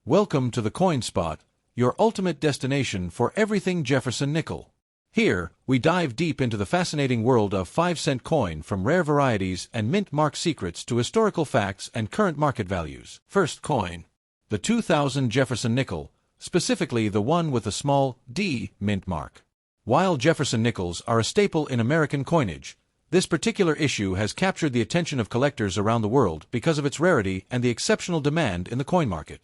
Welcome to the Coin Spot, your ultimate destination for everything Jefferson nickel. Here, we dive deep into the fascinating world of 5-cent coin, from rare varieties and mint mark secrets to historical facts and current market values. First coin. The 2000 Jefferson nickel, specifically the one with a small D mint mark. While Jefferson nickels are a staple in American coinage, this particular issue has captured the attention of collectors around the world because of its rarity and the exceptional demand in the coin market.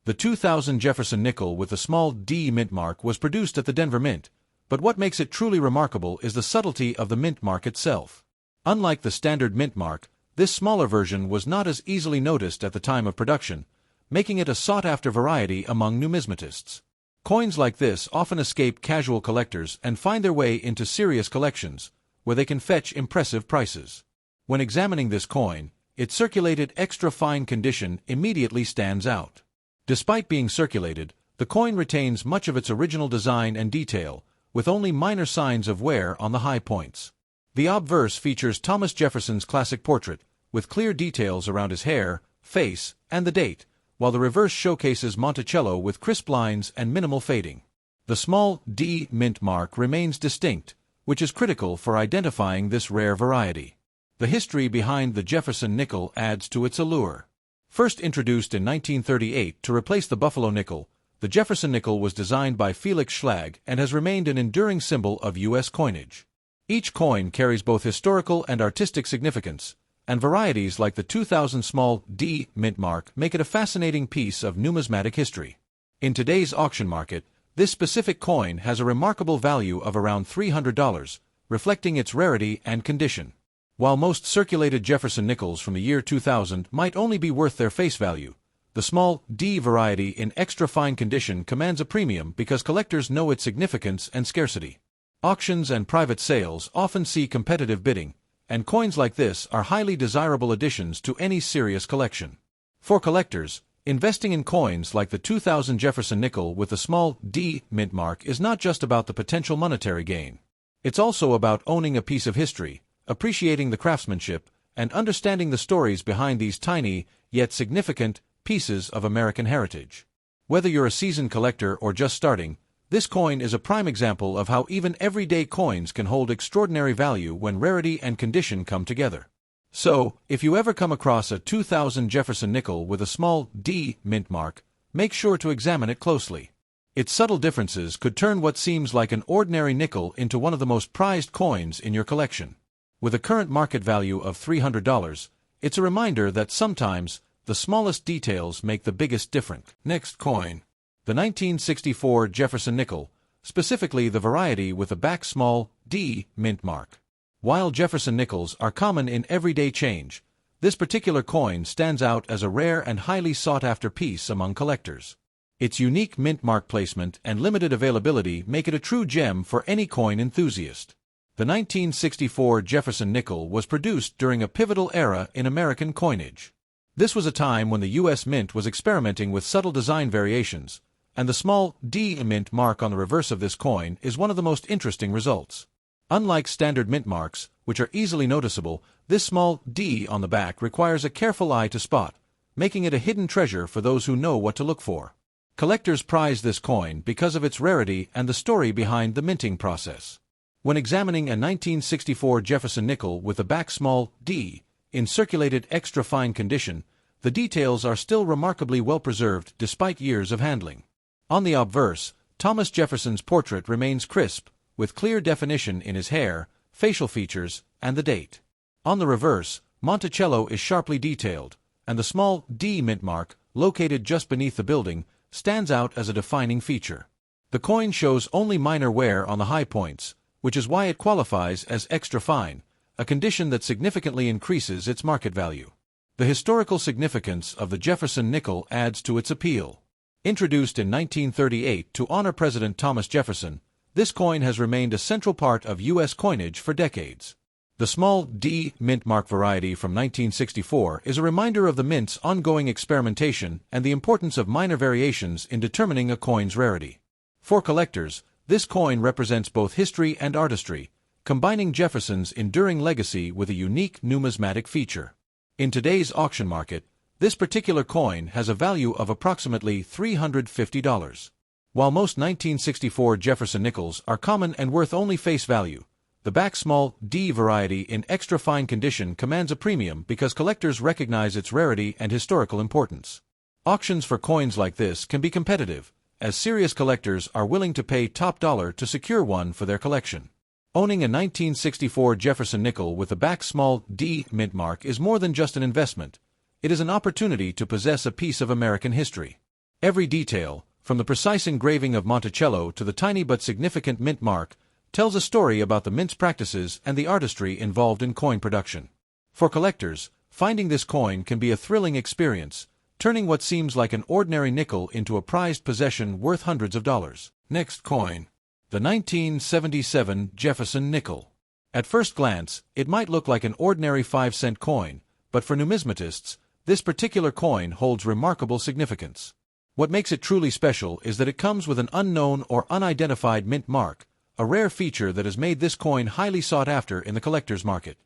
The 2000 Jefferson nickel with a small D mint mark was produced at the Denver Mint, but what makes it truly remarkable is the subtlety of the mint mark itself. Unlike the standard mint mark, this smaller version was not as easily noticed at the time of production, making it a sought-after variety among numismatists. Coins like this often escape casual collectors and find their way into serious collections, where they can fetch impressive prices. When examining this coin, its circulated extra fine condition immediately stands out. Despite being circulated, the coin retains much of its original design and detail, with only minor signs of wear on the high points. The obverse features Thomas Jefferson's classic portrait, with clear details around his hair, face, and the date, while the reverse showcases Monticello with crisp lines and minimal fading. The small D mint mark remains distinct, which is critical for identifying this rare variety. The history behind the Jefferson nickel adds to its allure. First introduced in 1938 to replace the Buffalo nickel, the Jefferson nickel was designed by Felix Schlag and has remained an enduring symbol of U.S. coinage. Each coin carries both historical and artistic significance, and varieties like the 2000 small D mint mark make it a fascinating piece of numismatic history. In today's auction market, this specific coin has a remarkable value of around $300, reflecting its rarity and condition. While most circulated Jefferson nickels from the year 2000 might only be worth their face value, the small D variety in extra fine condition commands a premium because collectors know its significance and scarcity. Auctions and private sales often see competitive bidding, and coins like this are highly desirable additions to any serious collection. For collectors, investing in coins like the 2000 Jefferson nickel with a small D mint mark is not just about the potential monetary gain. It's also about owning a piece of history, appreciating the craftsmanship, and understanding the stories behind these tiny, yet significant, pieces of American heritage. Whether you're a seasoned collector or just starting, this coin is a prime example of how even everyday coins can hold extraordinary value when rarity and condition come together. So, if you ever come across a 2000 Jefferson nickel with a small D mint mark, make sure to examine it closely. Its subtle differences could turn what seems like an ordinary nickel into one of the most prized coins in your collection. With a current market value of $300, it's a reminder that sometimes the smallest details make the biggest difference. Next coin. The 1964 Jefferson nickel, specifically the variety with a back small D mint mark. While Jefferson nickels are common in everyday change, this particular coin stands out as a rare and highly sought-after piece among collectors. Its unique mint mark placement and limited availability make it a true gem for any coin enthusiast. The 1964 Jefferson nickel was produced during a pivotal era in American coinage. This was a time when the U.S. Mint was experimenting with subtle design variations, and the small D mint mark on the reverse of this coin is one of the most interesting results. Unlike standard mint marks, which are easily noticeable, this small D on the back requires a careful eye to spot, making it a hidden treasure for those who know what to look for. Collectors prize this coin because of its rarity and the story behind the minting process. When examining a 1964 Jefferson nickel with a back small D, in circulated extra fine condition, the details are still remarkably well preserved despite years of handling. On the obverse, Thomas Jefferson's portrait remains crisp, with clear definition in his hair, facial features, and the date. On the reverse, Monticello is sharply detailed, and the small D mint mark, located just beneath the building, stands out as a defining feature. The coin shows only minor wear on the high points, which is why it qualifies as extra fine, a condition that significantly increases its market value. The historical significance of the Jefferson nickel adds to its appeal. Introduced in 1938 to honor President Thomas Jefferson, this coin has remained a central part of U.S. coinage for decades. The small D mint mark variety from 1964 is a reminder of the mint's ongoing experimentation and the importance of minor variations in determining a coin's rarity. For collectors, this coin represents both history and artistry, combining Jefferson's enduring legacy with a unique numismatic feature. In today's auction market, This particular coin has a value of approximately $350. While most 1964 Jefferson nickels are common and worth only face value, the back small D variety in extra fine condition commands a premium because collectors recognize its rarity and historical importance. Auctions for coins like this can be competitive, as serious collectors are willing to pay top dollar to secure one for their collection. Owning a 1964 Jefferson nickel with a back small D mint mark is more than just an investment. It is an opportunity to possess a piece of American history. Every detail, from the precise engraving of Monticello to the tiny but significant mint mark, tells a story about the mint's practices and the artistry involved in coin production. For collectors, finding this coin can be a thrilling experience, turning what seems like an ordinary nickel into a prized possession worth hundreds of dollars. Next coin. The 1977 Jefferson nickel. At first glance, it might look like an ordinary 5-cent coin, but for numismatists, this particular coin holds remarkable significance. What makes it truly special is that it comes with an unknown or unidentified mint mark, a rare feature that has made this coin highly sought after in the collector's market.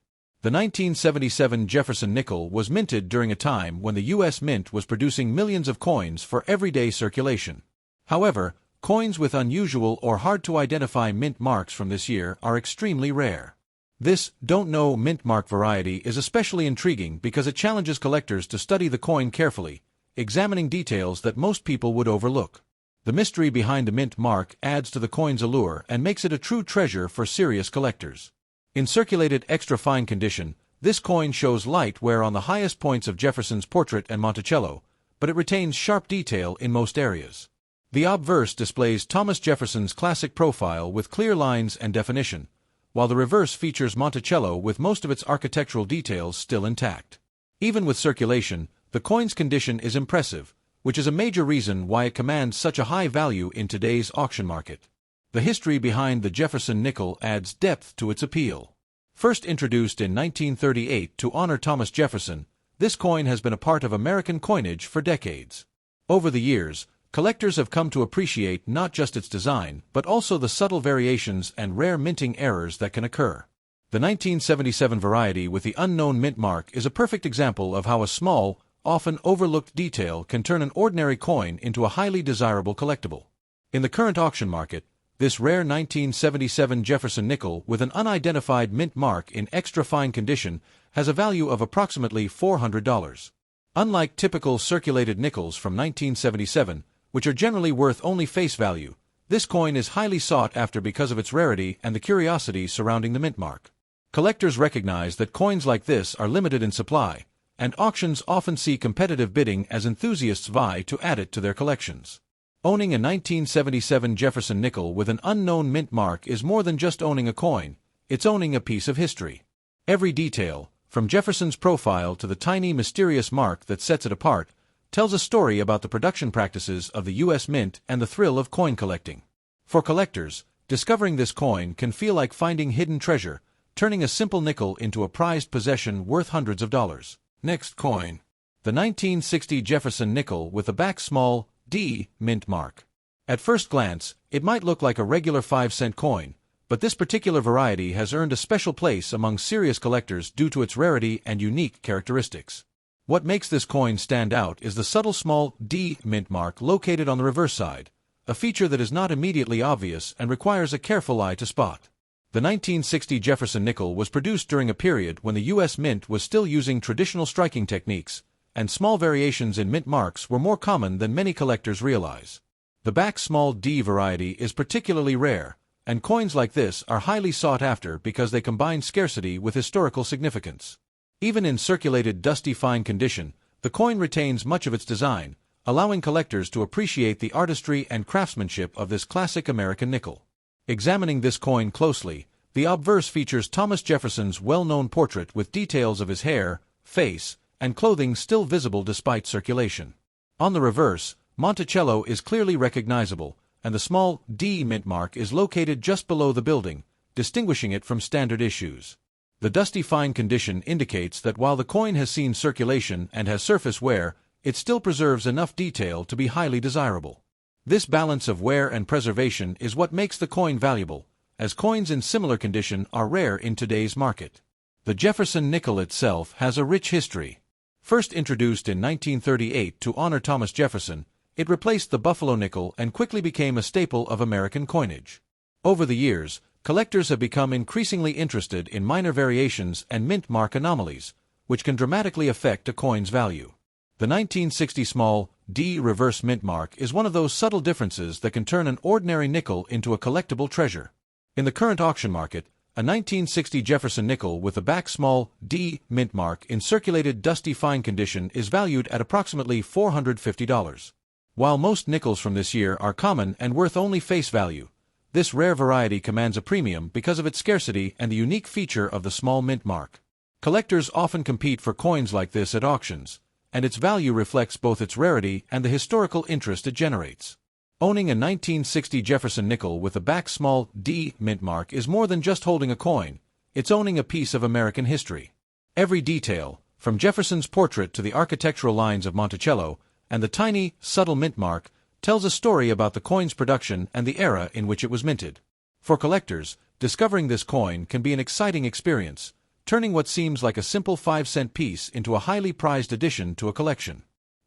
The 1977 Jefferson nickel was minted during a time when the U.S. Mint was producing millions of coins for everyday circulation. However, coins with unusual or hard-to-identify mint marks from this year are extremely rare. This don't know mint mark variety is especially intriguing because it challenges collectors to study the coin carefully, examining details that most people would overlook. The mystery behind the mint mark adds to the coin's allure and makes it a true treasure for serious collectors. In circulated extra fine condition, this coin shows light wear on the highest points of Jefferson's portrait and Monticello, but it retains sharp detail in most areas. The obverse displays Thomas Jefferson's classic profile with clear lines and definition, while the reverse features Monticello with most of its architectural details still intact. Even with circulation, the coin's condition is impressive, which is a major reason why it commands such a high value in today's auction market. The history behind the Jefferson nickel adds depth to its appeal. First introduced in 1938 to honor Thomas Jefferson, this coin has been a part of American coinage for decades. Over the years, collectors have come to appreciate not just its design, but also the subtle variations and rare minting errors that can occur. The 1977 variety with the unknown mint mark is a perfect example of how a small, often overlooked detail can turn an ordinary coin into a highly desirable collectible. In the current auction market, this rare 1977 Jefferson nickel with an unidentified mint mark in extra fine condition has a value of approximately $400. Unlike typical circulated nickels from 1977, which are generally worth only face value, this coin is highly sought after because of its rarity and the curiosity surrounding the mint mark. Collectors recognize that coins like this are limited in supply, and auctions often see competitive bidding as enthusiasts vie to add it to their collections. Owning a 1977 Jefferson nickel with an unknown mint mark is more than just owning a coin, it's owning a piece of history. Every detail, from Jefferson's profile to the tiny mysterious mark that sets it apart, tells a story about the production practices of the U.S. Mint and the thrill of coin collecting. For collectors, discovering this coin can feel like finding hidden treasure, turning a simple nickel into a prized possession worth hundreds of dollars. Next coin. The 1960 Jefferson nickel with a back small D mint mark. At first glance, it might look like a regular 5-cent coin, but this particular variety has earned a special place among serious collectors due to its rarity and unique characteristics. What makes this coin stand out is the subtle small D mint mark located on the reverse side, a feature that is not immediately obvious and requires a careful eye to spot. The 1960 Jefferson nickel was produced during a period when the U.S. Mint was still using traditional striking techniques, and small variations in mint marks were more common than many collectors realize. The back small D variety is particularly rare, and coins like this are highly sought after because they combine scarcity with historical significance. Even in circulated dusty fine condition, the coin retains much of its design, allowing collectors to appreciate the artistry and craftsmanship of this classic American nickel. Examining this coin closely, the obverse features Thomas Jefferson's well-known portrait with details of his hair, face, and clothing still visible despite circulation. On the reverse, Monticello is clearly recognizable, and the small D mint mark is located just below the building, distinguishing it from standard issues. The dusty fine condition indicates that while the coin has seen circulation and has surface wear, it still preserves enough detail to be highly desirable. This balance of wear and preservation is what makes the coin valuable, as coins in similar condition are rare in today's market. The Jefferson nickel itself has a rich history. First introduced in 1938 to honor Thomas Jefferson, it replaced the Buffalo nickel and quickly became a staple of American coinage. Over the years, collectors have become increasingly interested in minor variations and mint mark anomalies, which can dramatically affect a coin's value. The 1960 small D reverse mint mark is one of those subtle differences that can turn an ordinary nickel into a collectible treasure. In the current auction market, a 1960 Jefferson nickel with a back small D mint mark in circulated dusty fine condition is valued at approximately $450. While most nickels from this year are common and worth only face value, this rare variety commands a premium because of its scarcity and the unique feature of the small mint mark. Collectors often compete for coins like this at auctions, and its value reflects both its rarity and the historical interest it generates. Owning a 1960 Jefferson nickel with a back small D mint mark is more than just holding a coin, it's owning a piece of American history. Every detail, from Jefferson's portrait to the architectural lines of Monticello, and the tiny, subtle mint mark, tells a story about the coin's production and the era in which it was minted. For collectors, discovering this coin can be an exciting experience, turning what seems like a simple 5-cent piece into a highly prized addition to a collection.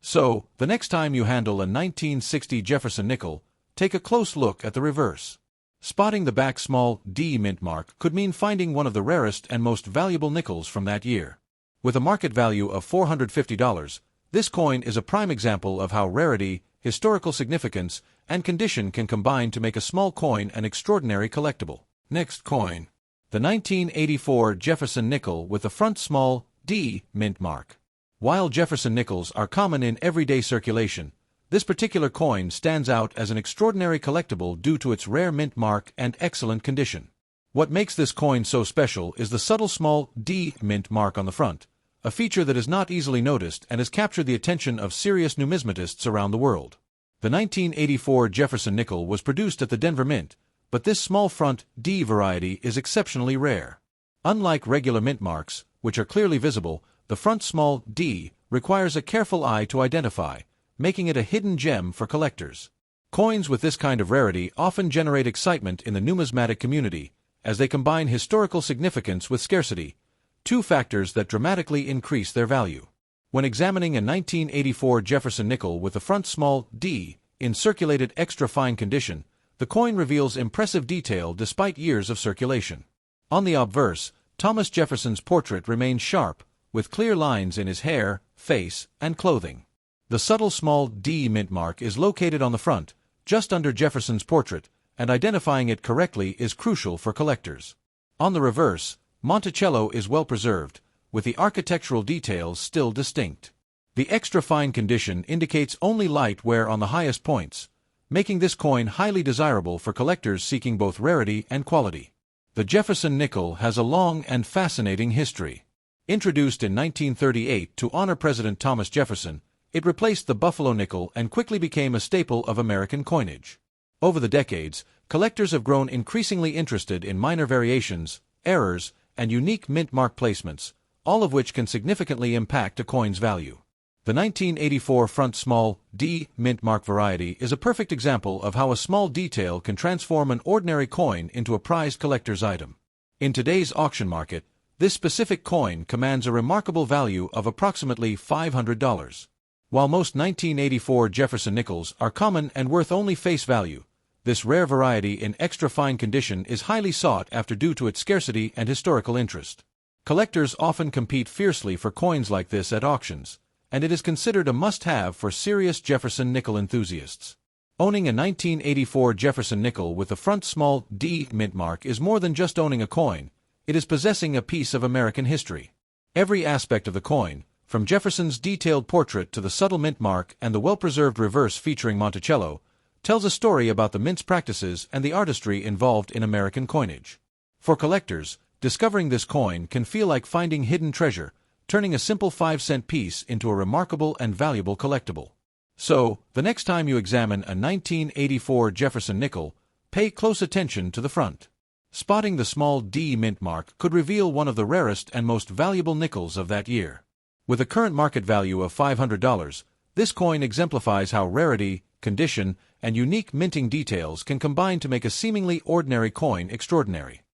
So, the next time you handle a 1960 Jefferson nickel, take a close look at the reverse. Spotting the back small D mint mark could mean finding one of the rarest and most valuable nickels from that year. With a market value of $450, this coin is a prime example of how rarity, historical significance, and condition can combine to make a small coin an extraordinary collectible. Next coin. The 1984 Jefferson nickel with the front small D mint mark. While Jefferson nickels are common in everyday circulation, this particular coin stands out as an extraordinary collectible due to its rare mint mark and excellent condition. What makes this coin so special is the subtle small D mint mark on the front, a feature that is not easily noticed and has captured the attention of serious numismatists around the world. The 1984 Jefferson nickel was produced at the Denver Mint, but this small front D variety is exceptionally rare. Unlike regular mint marks, which are clearly visible, the front small D requires a careful eye to identify, making it a hidden gem for collectors. Coins with this kind of rarity often generate excitement in the numismatic community, as they combine historical significance with scarcity, two factors that dramatically increase their value. When examining a 1984 Jefferson nickel with the front small D in circulated extra fine condition, the coin reveals impressive detail despite years of circulation. On the obverse, Thomas Jefferson's portrait remains sharp, with clear lines in his hair, face, and clothing. The subtle small D mint mark is located on the front, just under Jefferson's portrait, and identifying it correctly is crucial for collectors. On the reverse, Monticello is well preserved, with the architectural details still distinct. The extra fine condition indicates only light wear on the highest points, making this coin highly desirable for collectors seeking both rarity and quality. The Jefferson nickel has a long and fascinating history. Introduced in 1938 to honor President Thomas Jefferson, it replaced the Buffalo nickel and quickly became a staple of American coinage. Over the decades, collectors have grown increasingly interested in minor variations, errors, and unique mint mark placements, all of which can significantly impact a coin's value. The 1984 front small D mint mark variety is a perfect example of how a small detail can transform an ordinary coin into a prized collector's item. In today's auction market, this specific coin commands a remarkable value of approximately $500. While most 1984 Jefferson nickels are common and worth only face value, this rare variety in extra fine condition is highly sought after due to its scarcity and historical interest. Collectors often compete fiercely for coins like this at auctions, and it is considered a must-have for serious Jefferson nickel enthusiasts. Owning a 1984 Jefferson nickel with the front small D mint mark is more than just owning a coin, it is possessing a piece of American history. Every aspect of the coin, from Jefferson's detailed portrait to the subtle mint mark and the well-preserved reverse featuring Monticello, tells a story about the mint's practices and the artistry involved in American coinage. For collectors, discovering this coin can feel like finding hidden treasure, turning a simple 5-cent piece into a remarkable and valuable collectible. So, the next time you examine a 1984 Jefferson nickel, pay close attention to the front. Spotting the small D mint mark could reveal one of the rarest and most valuable nickels of that year. With a current market value of $500, this coin exemplifies how rarity, condition, and unique minting details can combine to make a seemingly ordinary coin extraordinary.